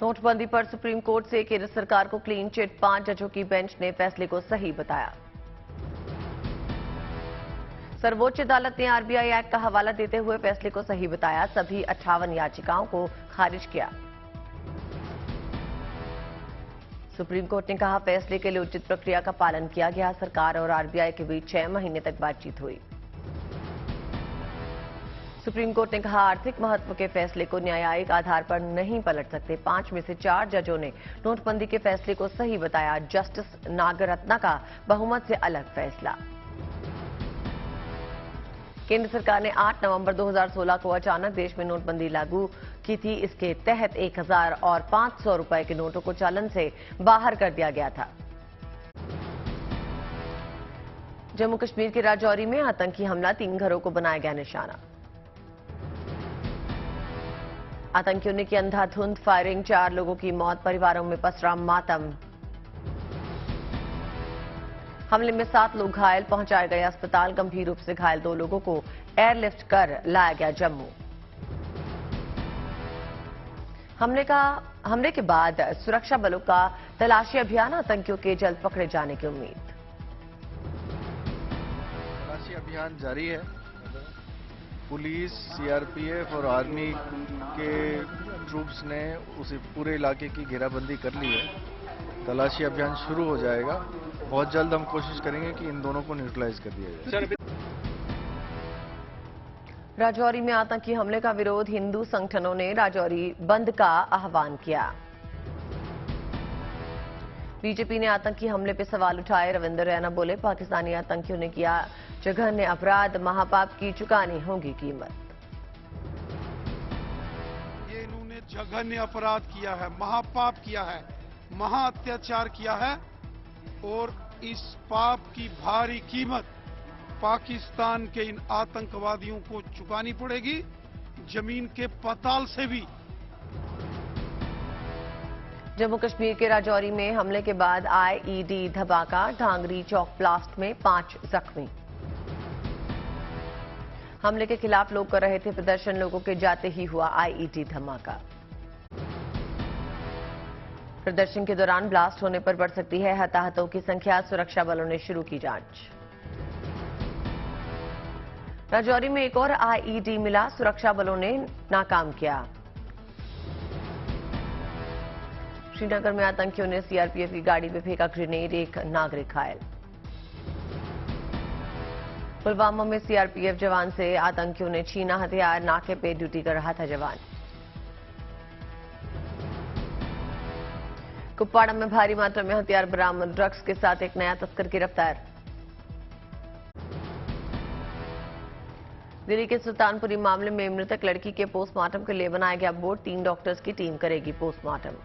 नोटबंदी पर supreme court से केंद्र सरकार को क्लीन चिट, 5 जजों की बेंच ने फैसले को सही बताया। सर्वोच्च अदालत ने आरबीआई एक्ट का हवाला देते हुए फैसले को सही बताया, सभी 58 याचिकाओं को खारिज किया। सुप्रीम कोर्ट ने कहा, फैसले के लिए उचित प्रक्रिया का पालन किया गया। सरकार और आरबीआई के बीच 6 महीने तक बातचीत हुई। सुप्रीम कोर्ट ने कहा, आर्थिक महत्व के फैसले को न्यायिक आधार पर नहीं पलट सकते। 5 में से 4 जजों ने नोटबंदी के फैसले को सही बताया। जस्टिस नागरत्ना का बहुमत से अलग फैसला। केंद्र सरकार ने 8 नवंबर 2016 को अचानक देश में नोटबंदी लागू की थी। इसके तहत 1000 और 500 रुपए के नोटों को चलन से बाहर कर दिया गया था। जम्मू कश्मीर के राजौरी में आतंकी हमला, 3 घरों को बनाया गया निशाना। आतंकियों ने की अंधाधुंध फायरिंग, 4 लोगों की मौत, परिवारों में पसरा मातम। हमले में 7 लोग घायल, पहुंचाए गए अस्पताल। गंभीर रूप से घायल 2 लोगों को एयरलिफ्ट कर लाया गया जम्मू। हमले के बाद सुरक्षा बलों का तलाशी अभियान, आतंकियों के जल्द पकड़े जाने की उम्मीद। तलाशी अभियान जारी है। पुलिस, सीआरपीएफ और आर्मी के ट्रूप्स ने उसे पूरे इलाके की घेराबंदी कर ली है। तलाशी अभियान शुरू हो जाएगा। बहुत जल्द हम कोशिश करेंगे कि इन दोनों को न्यूट्रलाइज कर दिया जाए। राजौरी में आतंकी हमले का विरोध, हिंदू संगठनों ने राजौरी बंद का आह्वान किया। बीजेपी ने आतंकी हमले पर सवाल उठाए। रविंद्र रैना बोले, पाकिस्तानी आतंकियों ने किया जघन्य अपराध, महापाप की चुकानी होगी कीमत। ये इन्होंने जघन्य अपराध किया है, महापाप किया है, महा अत्याचार किया है और इस पाप की भारी कीमत पाकिस्तान के इन आतंकवादियों को चुकानी पड़ेगी, जमीन के पाताल से भी। जम्मू कश्मीर के राजौरी में हमले के बाद आईईडी धमाका, ढांगरी चौक ब्लास्ट में 5 जख्मी। हमले के खिलाफ लोग कर रहे थे प्रदर्शन, लोगों के जाते ही हुआ आईईडी धमाका। प्रदर्शन के दौरान ब्लास्ट होने पर बढ़ सकती है हताहतों की संख्या, सुरक्षा बलों ने शुरू की जांच। राजौरी में एक और आईईडी मिला, सुरक्षा बलों ने नाकाम किया। श्रीनगर में आतंकियों ने सीआरपीएफ की गाड़ी में फेंका ग्रेनेड, 1 नागरिक घायल। पुलवामा में सीआरपीएफ जवान से आतंकियों ने छीना हथियार, नाके पे ड्यूटी कर रहा था जवान। कुपवाड़ा में भारी मात्रा में हथियार बरामद, ड्रग्स के साथ एक नया तस्कर गिरफ्तार। दिल्ली के सुल्तानपुरी मामले में मृतक लड़की के पोस्टमार्टम के लिए बनाया गया बोर्ड, 3 डॉक्टर्स की टीम करेगी पोस्टमार्टम।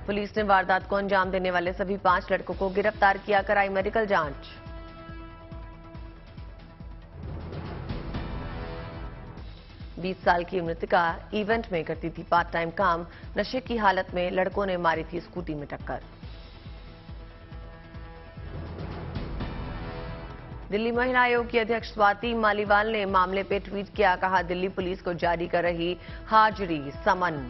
पुलिस ने वारदात को अंजाम देने वाले सभी 5 लड़कों को गिरफ्तार किया, कराई मेडिकल जांच। बीस साल की मृतका इवेंट में करती थी पार्ट टाइम काम, नशे की हालत में लड़कों ने मारी थी स्कूटी में टक्कर। दिल्ली महिला आयोग की अध्यक्ष स्वाति मालीवाल ने मामले पर ट्वीट किया, कहा, दिल्ली पुलिस को जारी कर रही हाजिरी समन।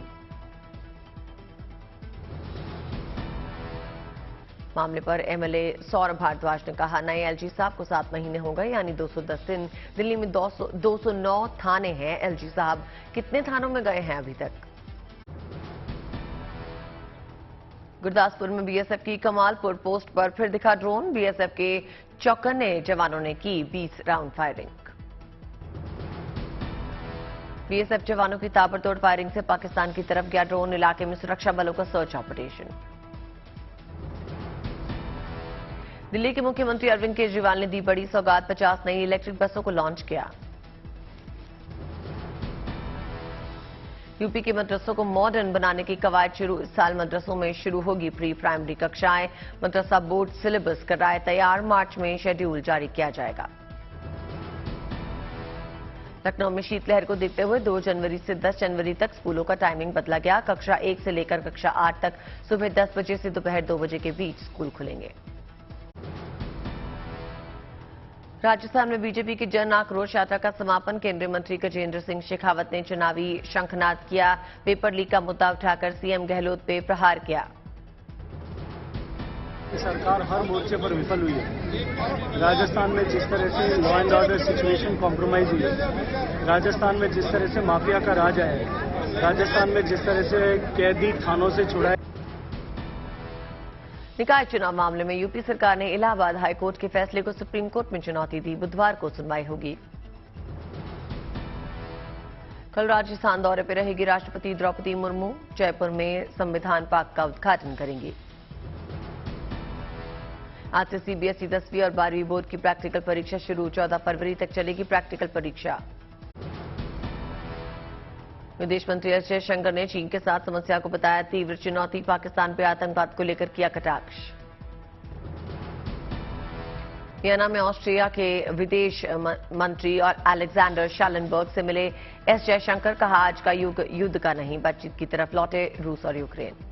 मामले पर एमएलए सौरभ भारद्वाज ने कहा, नए एलजी साहब को 7 महीने हो गए, यानी 210 दिन। दिल्ली में 209 थाने हैं। एलजी साहब कितने थानों में गए हैं अभी तक? गुरदासपुर में बीएसएफ की कमालपुर पोस्ट पर फिर दिखा ड्रोन, बीएसएफ के चौकन्ने जवानों ने की 20 राउंड फायरिंग। बीएसएफ जवानों की ताबड़तोड़ फायरिंग से पाकिस्तान की तरफ गया ड्रोन, इलाके में सुरक्षा बलों का सर्च ऑपरेशन। दिल्ली के मुख्यमंत्री अरविंद केजरीवाल ने दी बड़ी सौगात, 50 नई इलेक्ट्रिक बसों को लॉन्च किया। यूपी के मदरसों को मॉडर्न बनाने की कवायद शुरू, इस साल मदरसों में शुरू होगी प्री प्राइमरी कक्षाएं। मदरसा बोर्ड सिलेबस कर रहा है तैयार, मार्च में शेड्यूल जारी किया जाएगा। लखनऊ में शीतलहर को देखते हुए 2 जनवरी से 10 जनवरी तक स्कूलों का टाइमिंग बदला गया। कक्षा 1 से लेकर कक्षा 8 तक सुबह 10 बजे से दोपहर 2 बजे के बीच स्कूल खुलेंगे। राजस्थान में बीजेपी की जन आक्रोश यात्रा का समापन केंद्रीय मंत्री गजेंद्र सिंह शेखावत ने चुनावी शंखनाद किया। पेपर लीक का मुद्दा उठाकर सीएम गहलोत पे प्रहार किया। सरकार हर मोर्चे पर विफल हुई है। राजस्थान में जिस तरह से law and order situation compromise हुई है, राजस्थान में जिस तरह से माफिया का राज है, राजस्थान में जिस तरह से कैदी थानों से छुड़ाए। निकाय चुनाव मामले में यूपी सरकार ने इलाहाबाद हाईकोर्ट के फैसले को सुप्रीम कोर्ट में चुनौती दी। बुधवार को सुनवाई होगी। कल राजस्थान दौरे पर रहेगी राष्ट्रपति द्रौपदी मुर्मू। जयपुर में संविधान पार्क का उद्घाटन करेंगी। आज से सीबीएसई 10वीं और 12वीं बोर्ड की प्रैक्टिकल परीक्षा शुरू। 14 फरवरी तक चलेगी प्रैक्टिकल परीक्षा। विदेश मंत्री एस जयशंकर ने चीन के साथ समस्या को बताया तीव्र चुनौती। पाकिस्तान पर आतंकवाद को लेकर किया कटाक्ष। वियना में ऑस्ट्रिया के विदेश मंत्री और अलेक्जेंडर शालनबर्ग से मिले एस जयशंकर। कहा आज का युग युद्ध का नहीं, बातचीत की तरफ लौटे रूस और यूक्रेन।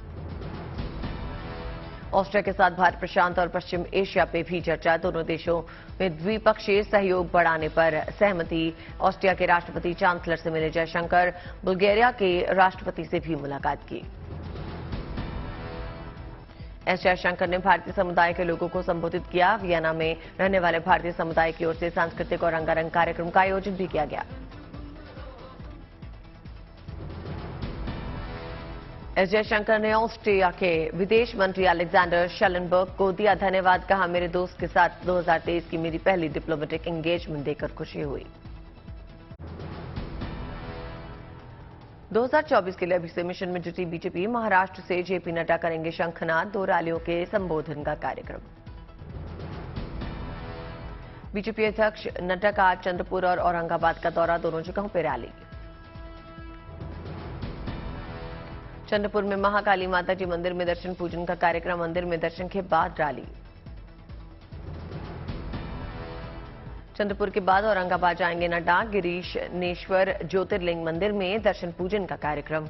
ऑस्ट्रिया के साथ भारत प्रशांत और पश्चिम एशिया पे भी चर्चा। दोनों देशों में द्विपक्षीय सहयोग बढ़ाने पर सहमति। ऑस्ट्रिया के राष्ट्रपति चांसलर से मिले जयशंकर। बुल्गारिया के राष्ट्रपति से भी मुलाकात की। एस जयशंकर ने भारतीय समुदाय के लोगों को संबोधित किया। वियना में रहने वाले भारतीय समुदाय की ओर से सांस्कृतिक और रंगारंग कार्यक्रम का आयोजन भी किया गया। एस जयशंकर ने ऑस्ट्रिया के विदेश मंत्री अलेक्जेंडर शालनबर्ग को दिया धन्यवाद। कहा मेरे दोस्त के साथ 2023 की मेरी पहली डिप्लोमेटिक एंगेजमेंट देखकर खुशी हुई। 2024 के लिए अभी से मिशन में जुटी बीजेपी। महाराष्ट्र से जेपी नड्डा करेंगे शंखनाद। 2 रैलियों के संबोधन का कार्यक्रम। बीजेपी अध्यक्ष नड्डा का आज चंद्रपुर और औरंगाबाद का दौरा। दोनों जगहों पर रैली। चंद्रपुर में महाकाली माता जी मंदिर में दर्शन पूजन का कार्यक्रम। मंदिर में दर्शन के बाद रैली। चंद्रपुर के बाद औरंगाबाद जाएंगे नड्डा। गिरीशनेश्वर ज्योतिर्लिंग मंदिर में दर्शन पूजन का कार्यक्रम।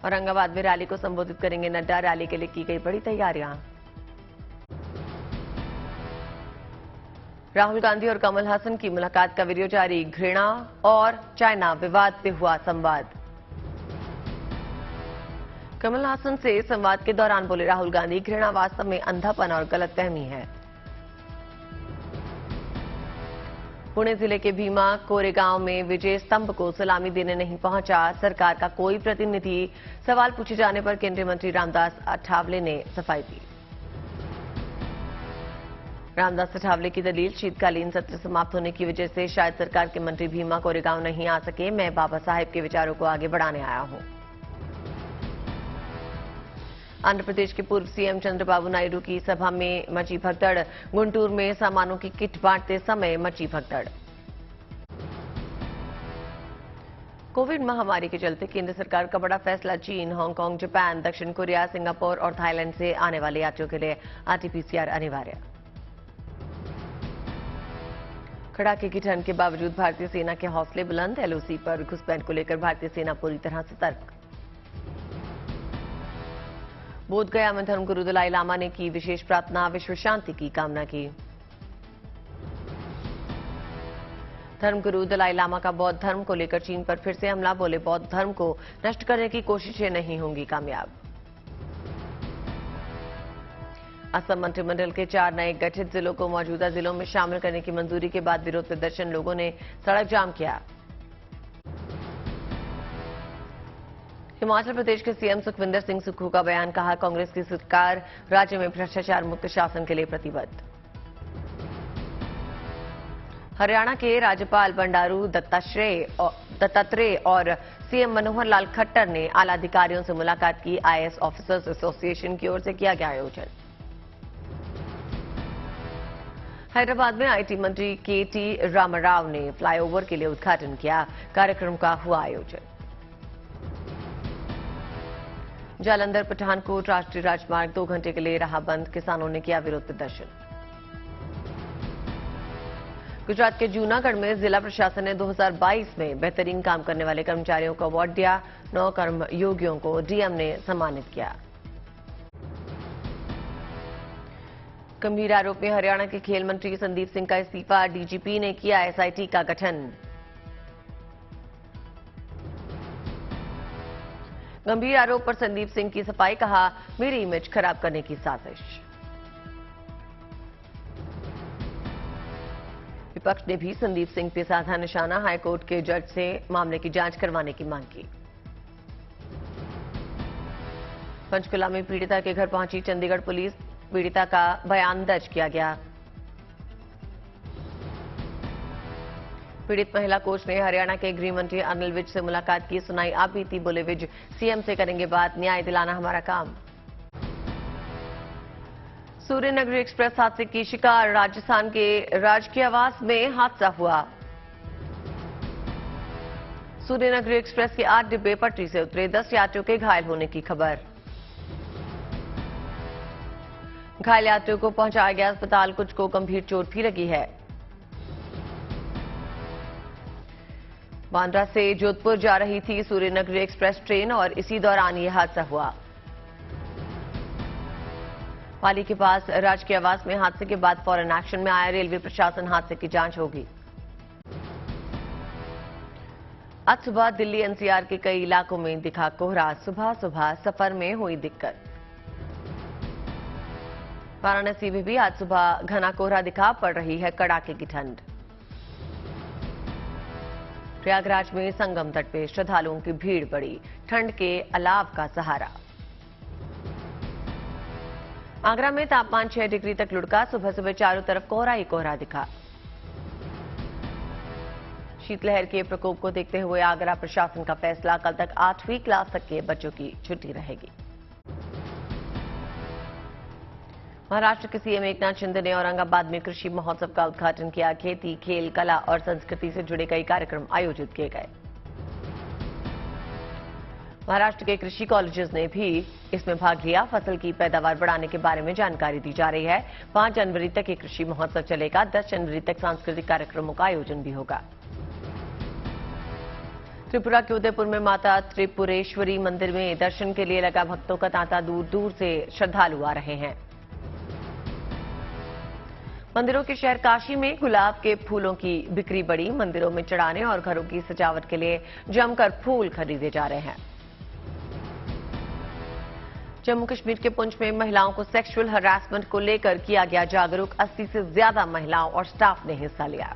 औरंगाबाद में रैली को संबोधित करेंगे नड्डा। रैली के लिए की गई बड़ी तैयारियां। राहुल गांधी और कमल हासन की मुलाकात का वीडियो जारी। घृणा और चाइना विवाद पे हुआ संवाद। कमल हासन से संवाद के दौरान बोले राहुल गांधी, घृणा वास्तव में अंधापन और गलतफहमी है। पुणे जिले के भीमा कोरेगांव में विजय स्तंभ को सलामी देने नहीं पहुंचा सरकार का कोई प्रतिनिधि। सवाल पूछे जाने पर केंद्रीय मंत्री रामदास अठावले ने सफाई दी। रामदास अठावले की दलील, शीतकालीन सत्र समाप्त होने की वजह से शायद सरकार के मंत्री भीमा कोरेगांव नहीं आ सके। मैं बाबा साहेब के विचारों को आगे बढ़ाने आया हूं। आंध्र प्रदेश के पूर्व सीएम चंद्रबाबू नायडू की सभा में मची भगदड़। गुंटूर में सामानों की किट बांटते समय मची भगदड़। कोविड महामारी के चलते केंद्र सरकार का बड़ा फैसला। चीन, हांगकांग, जापान, दक्षिण कोरिया, सिंगापुर और थाईलैंड से आने वाले यात्रियों के लिए आरटी-पीसीआर अनिवार्य। कड़ाके की ठंड के बावजूद भारतीय सेना के हौसले बुलंद। एलओसी पर घुसपैठ को लेकर भारतीय सेना पूरी तरह सतर्क। बोधगया में धर्मगुरु दलाई लामा ने की विशेष प्रार्थना। विश्व शांति की कामना की। धर्मगुरु दलाई लामा का बौद्ध धर्म को लेकर चीन पर फिर से हमला। बोले बौद्ध धर्म को नष्ट करने की कोशिशें नहीं होंगी कामयाब। असम मंत्रिमंडल के 4 नए गठित जिलों को मौजूदा जिलों में शामिल करने की मंजूरी के बाद विरोध प्रदर्शन। लोगों ने सड़क जाम किया। हिमाचल प्रदेश के सीएम सुखविंदर सिंह सुक्खू का बयान। कहा कांग्रेस की सरकार राज्य में भ्रष्टाचार मुक्त शासन के लिए प्रतिबद्ध। हरियाणा के राज्यपाल बंडारू दत्तात्रेय और सीएम मनोहर लाल खट्टर ने आला अधिकारियों से मुलाकात की। आईएएस ऑफिसर्स एसोसिएशन की ओर से किया गया आयोजन। हैदराबाद में आईटी मंत्री केटी रामाराव ने फ्लाईओवर के लिए उद्घाटन किया। कार्यक्रम का हुआ आयोजन। जालंधर पठानकोट राष्ट्रीय राजमार्ग 2 घंटे के लिए रहा बंद। किसानों ने किया विरोध प्रदर्शन। गुजरात के जूनागढ़ में जिला प्रशासन ने 2022 में बेहतरीन काम करने वाले कर्मचारियों को अवार्ड दिया। 9 कर्मयोगियों को डीएम ने सम्मानित किया। गंभीर आरोप में हरियाणा के खेल मंत्री संदीप सिंह का इस्तीफा, डीजीपी ने किया एसआईटी का गठन। गंभीर आरोप पर संदीप सिंह की सफाई, कहा मेरी इमेज खराब करने की साजिश। विपक्ष ने भी संदीप सिंह पे साधा निशाना, हाईकोर्ट के जज से मामले की जांच करवाने की मांग की। पंचकुला में पीड़िता के घर पहुंची चंडीगढ़ पुलिस, पीड़िता का बयान दर्ज किया गया। पीड़ित महिला कोच ने हरियाणा के गृह मंत्री अनिल विज से मुलाकात की, सुनाई आप बीती, बोले विज सीएम से करेंगे बात, न्याय दिलाना हमारा काम। सूर्यनगरी एक्सप्रेस हादसे की शिकार, राजस्थान के राजकीय आवास में हादसा हुआ। सूर्यनगरी एक्सप्रेस के 8 डिब्बे पटरी से उतरे, 10 यात्रियों के घायल होने की खबर। घायल यात्रियों को पहुंचाया गया अस्पताल, कुछ को गंभीर चोट भी लगी है। बांद्रा से जोधपुर जा रही थी सूर्यनगरी एक्सप्रेस ट्रेन और इसी दौरान यह हादसा हुआ। पाली के पास राजकीय आवास में हादसे के बाद फौरन एक्शन में आया रेलवे प्रशासन, हादसे की जांच होगी। आज सुबह दिल्ली एनसीआर के कई इलाकों में दिखा कोहरा, सुबह सुबह सफर में हुई दिक्कत। वाराणसी में भी आज सुबह घना कोहरा दिखा, पड़ रही है कड़ाके की ठंड। प्रयागराज में संगम तट पे श्रद्धालुओं की भीड़ बढ़ी, ठंड के अलाव का सहारा। आगरा में तापमान 6 डिग्री तक लुढ़का, सुबह सुबह चारों तरफ कोहरा ही कोहरा दिखा। शीतलहर के प्रकोप को देखते हुए आगरा प्रशासन का फैसला, कल तक 8वीं क्लास तक के बच्चों की छुट्टी रहेगी। महाराष्ट्र के सीएम एकनाथ शिंदे ने औरंगाबाद में कृषि महोत्सव का उद्घाटन किया। खेती, खेल, कला और संस्कृति से जुड़े कई कार्यक्रम आयोजित किए गए। महाराष्ट्र के कृषि कॉलेजेस ने भी इसमें भाग लिया। फसल की पैदावार बढ़ाने के बारे में जानकारी दी जा रही है। 5 जनवरी तक ये कृषि महोत्सव चलेगा। 10 जनवरी तक सांस्कृतिक कार्यक्रमों का आयोजन भी होगा। त्रिपुरा के उदयपुर में माता त्रिपुरेश्वरी मंदिर में दर्शन के लिए लगा भक्तों का तांता, दूर दूर से श्रद्धालु आ रहे हैं। मंदिरों के शहर काशी में गुलाब के फूलों की बिक्री बढ़ी, मंदिरों में चढ़ाने और घरों की सजावट के लिए जमकर फूल खरीदे जा रहे हैं। जम्मू कश्मीर के पुंछ में महिलाओं को सेक्सुअल हरासमेंट को लेकर किया गया जागरूक, 80 से ज्यादा महिलाओं और स्टाफ ने हिस्सा लिया।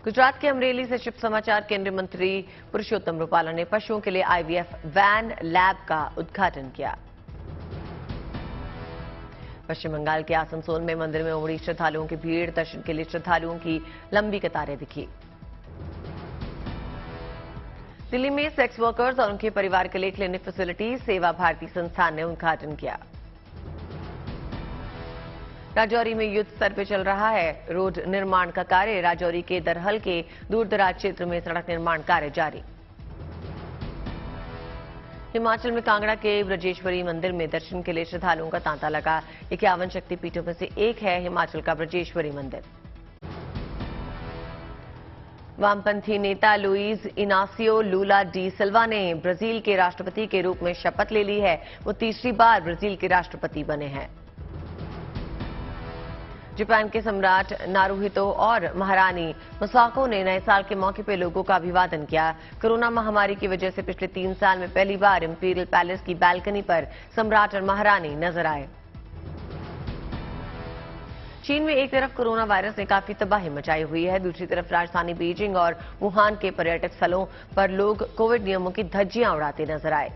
गुजरात के अमरेली से शुभ समाचार, केंद्रीय मंत्री पुरुषोत्तम रूपाला ने पशुओं के लिए आईवीएफ वैन लैब का उद्घाटन किया। पश्चिम बंगाल के आसनसोल में मंदिर में उमड़ी श्रद्धालुओं की भीड़, दर्शन के लिए श्रद्धालुओं की लंबी कतारें दिखी। दिल्ली में सेक्स वर्कर्स और उनके परिवार के लिए क्लिनिक फैसिलिटी सेवा भारती संस्थान ने उद्घाटन किया। राजौरी में युद्ध स्तर पर चल रहा है रोड निर्माण का कार्य, राजौरी के दरहल के दूरदराज क्षेत्र में सड़क निर्माण कार्य जारी। हिमाचल में कांगड़ा के ब्रजेश्वरी मंदिर में दर्शन के लिए श्रद्धालुओं का तांता लगा। 51 शक्तिपीठों में से एक है हिमाचल का ब्रजेश्वरी मंदिर। वामपंथी नेता लुइस इनासियो लूला डी सिल्वा ने ब्राजील के राष्ट्रपति के रूप में शपथ ले ली है। वो तीसरी बार ब्राजील के राष्ट्रपति बने हैं। जापान के सम्राट नारुहितो और महारानी मसाको ने नए साल के मौके पर लोगों का अभिवादन किया। कोरोना महामारी की वजह से पिछले 3 साल में पहली बार इंपीरियल पैलेस की बालकनी पर सम्राट और महारानी नजर आए। चीन में एक तरफ कोरोना वायरस ने काफी तबाही मचाई हुई है, दूसरी तरफ राजधानी बीजिंग और वुहान के पर्यटक स्थलों पर लोग कोविड नियमों की धज्जियां उड़ाते नजर आए।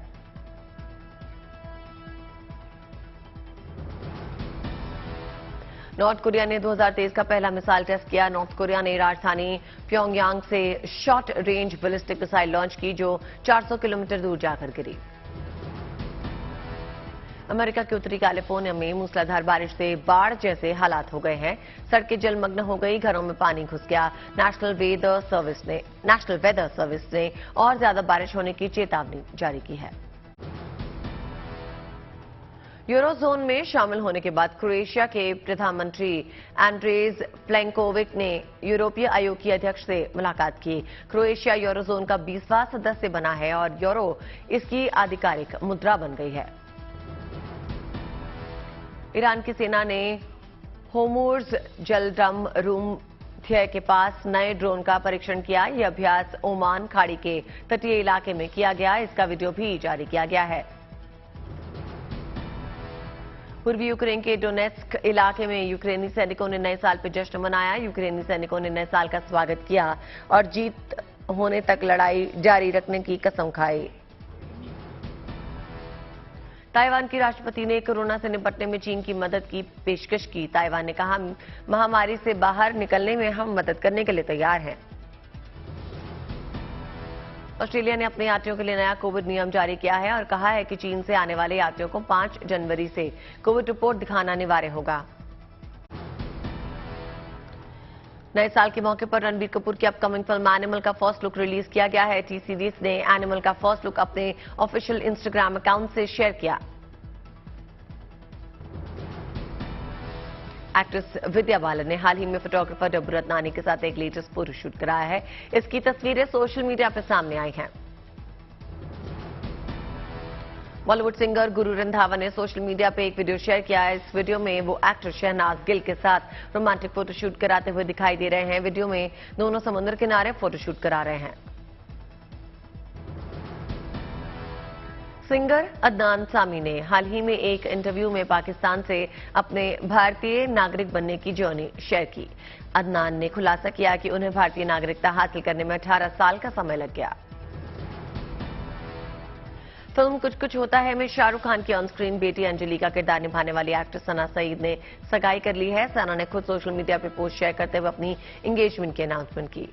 नॉर्थ कोरिया ने 2023 का पहला मिसाइल टेस्ट किया। नॉर्थ कोरिया ने राजधानी प्योंगयांग से short range ballistic missile launch की जो 400 किलोमीटर दूर जाकर गिरी। अमेरिका के उत्तरी कैलिफोर्निया में मूसलाधार बारिश से बाढ़ जैसे हालात हो गए हैं। सड़कें जलमग्न हो गई, घरों में पानी घुस गया। नेशनल वेदर सर्विस ने और ज्यादा बारिश होने की चेतावनी जारी की है। यूरोजोन में शामिल होने के बाद क्रोएशिया के प्रधानमंत्री एंड्रेज प्लेंकोविक ने यूरोपीय आयोग की अध्यक्ष से मुलाकात की। क्रोएशिया यूरोजोन का 20वां सदस्य बना है और यूरो इसकी आधिकारिक मुद्रा बन गई है। ईरान की सेना ने होर्मुज़ जलदम रूम के पास नए ड्रोन का परीक्षण किया। यह अभ्यास ओमान खाड़ी के तटीय इलाके में किया गया। इसका वीडियो भी जारी किया गया है। पूर्वी यूक्रेन के डोनेत्स्क इलाके में यूक्रेनी सैनिकों ने नए साल पर जश्न मनाया। यूक्रेनी सैनिकों ने नए साल का स्वागत किया और जीत होने तक लड़ाई जारी रखने की कसम खाई। ताइवान की राष्ट्रपति ने कोरोना से निपटने में चीन की मदद की पेशकश की। ताइवान ने कहा, महामारी से बाहर निकलने में हम मदद करने के लिए तैयार हैं। ऑस्ट्रेलिया ने अपने यात्रियों के लिए नया कोविड नियम जारी किया है और कहा है कि चीन से आने वाले यात्रियों को 5 जनवरी से कोविड रिपोर्ट दिखाना अनिवार्य होगा। नए साल के मौके पर रणबीर कपूर की अपकमिंग फिल्म एनिमल का फर्स्ट लुक रिलीज किया गया है। टी सीरीज ने एनिमल का फर्स्ट लुक अपने ऑफिशियल इंस्टाग्राम अकाउंट से शेयर किया। एक्ट्रेस विद्या बालन ने हाल ही में फोटोग्राफर डब्बू रत्नानी के साथ एक लेटेस्ट फोटोशूट कराया है। इसकी तस्वीरें सोशल मीडिया पर सामने आई हैं। बॉलीवुड सिंगर गुरु रंधावा ने सोशल मीडिया पे एक वीडियो शेयर किया है। इस वीडियो में वो एक्टर शहनाज गिल के साथ रोमांटिक फोटोशूट कराते हुए दिखाई दे रहे हैं। वीडियो में दोनों समुद्र किनारे फोटोशूट करा रहे हैं। सिंगर अदनान सामी ने हाल ही में एक इंटरव्यू में पाकिस्तान से अपने भारतीय नागरिक बनने की जर्नी शेयर की। अदनान ने खुलासा किया कि उन्हें भारतीय नागरिकता हासिल करने में 18 साल का समय लग गया। फिल्म कुछ कुछ होता है में शाहरुख खान की ऑन स्क्रीन बेटी अंजलि का किरदार निभाने वाली एक्ट्रेस सना सईद ने सगाई कर ली है। सना ने खुद सोशल मीडिया पे पोस्ट शेयर करते हुए अपनी एंगेजमेंट की अनाउंसमेंट की।